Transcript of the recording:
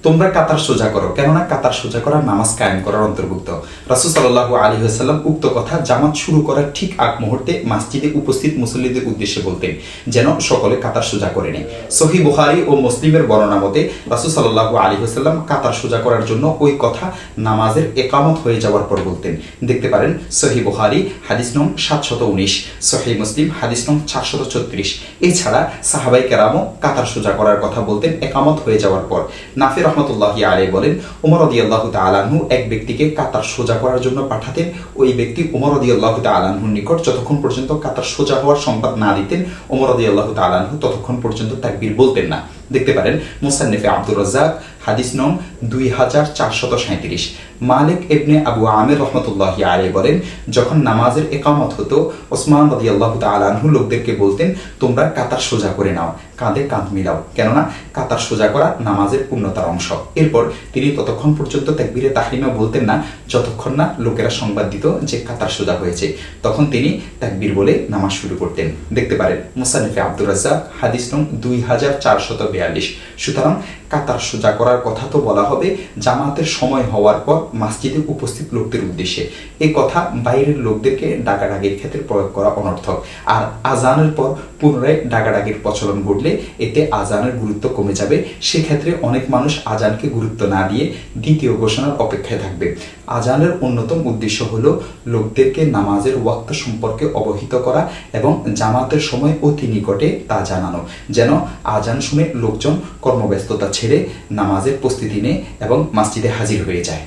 তোমরা কাতার সোজা করো, কেননা কাতার সোজা করা নামাজ কায়েম করার অন্তর্ভুক্ত। রাসূল সাল্লাল্লাহু আলাইহি ওয়াসাল্লাম উক্ত কথা জামাত শুরু করার ঠিক আগ মুহূর্তে মসজিদে উপস্থিত মুসল্লিদের উদ্দেশ্যে বলতেন, যেন সকলে কাতার সোজা করে নেয়। সহিহ বুখারী ও মুসলিমের বর্ণনা মতে রাসূল সাল্লাল্লাহু আলাইহি ওয়াসাল্লাম কাতার সোজা করার জন্য ওই কথা নামাজের ইকামত হয়ে যাওয়ার পর বলতেন। দেখতে পারেন সহিহ বুখারী হাদিস নং 719, সহিহ মুসলিম হাদিস নং 436। এছাড়া সাহাবায়ে কেরামও কাতার সোজা করার কথা বলতেন ইকামত হয়ে যাওয়ার পর। নাফি রাহমাতুল্লাহি আলাইহি বলেন, ওমর রাদিয়াল্লাহু তাআলা আনহু এক ব্যক্তিকে কাতার সোজা করার জন্য পাঠাতেন। ওই ব্যক্তি ওমর রাদিয়াল্লাহু তাআলা আনহুর নিকট যতক্ষণ পর্যন্ত কাতার সোজা হওয়ার সংবাদ না দিতেন, ওমর রাদিয়াল্লাহু তাআলা আনহু ততক্ষণ পর্যন্ত তাকবীর বলতেন না। দেখতে পারেন মুসান্নিফে আব্দুর রাজ্জাক হাদিস নং 2437। মালিক ইবনে আবু আমির রাহমাতুল্লাহি আলাইহি বলেন, যখন নামাজের ইকামত হতো ওসমান রাদিয়াল্লাহু তাআলা আনহু লোকদেরকে বলতেন, তোমরা কাতার সোজা করে নাও, কাঁধে কাঁধ মিলাও, কেননা কাতার সোজা করা নামাজের পূর্ণতার অংশ। এরপর তিনি ততক্ষণ পর্যন্ত তাকবীরে তাহরিমা বলতেন না যতক্ষণ না লোকেরা সংবাদ দিত যে কাতার সোজা হয়েছে, তখন তিনি তাকবীর বলে নামাজ শুরু করতেন। দেখতে পারেন মুসান্নিফে আব্দুর রাজ্জাক হাদিস নং 2442। সুতরাং কাতার সোজা করার কথা তো বলা হবে জামাতের সময় হওয়ার পর মসজিদে উপস্থিত লোকদের উদ্দেশ্যে। এই কথা বাইরের লোকদেরকে ডাকাডাকির ক্ষেত্রে প্রয়োগ করা অনর্থক। আর আজানের পর পুনরায় ডাকাডাকির প্রচলন ঘটলে এতে আজানের গুরুত্ব কমে যাবে। সেক্ষেত্রে অনেক মানুষ আজানকে গুরুত্ব না দিয়ে দ্বিতীয় ঘোষণার অপেক্ষায় থাকবে। আজানের অন্যতম উদ্দেশ্য হলো লোকদেরকে নামাজের ওয়াক্ত সম্পর্কে অবহিত করা এবং জামাতের সময় অতি নিকটে তা জানানো, যেন আজান শুনে লোকজন কর্মব্যস্ততা ছেড়ে নামাজের প্রস্তুতি নেয় এবং মসজিদে হাজির হয়ে যায়।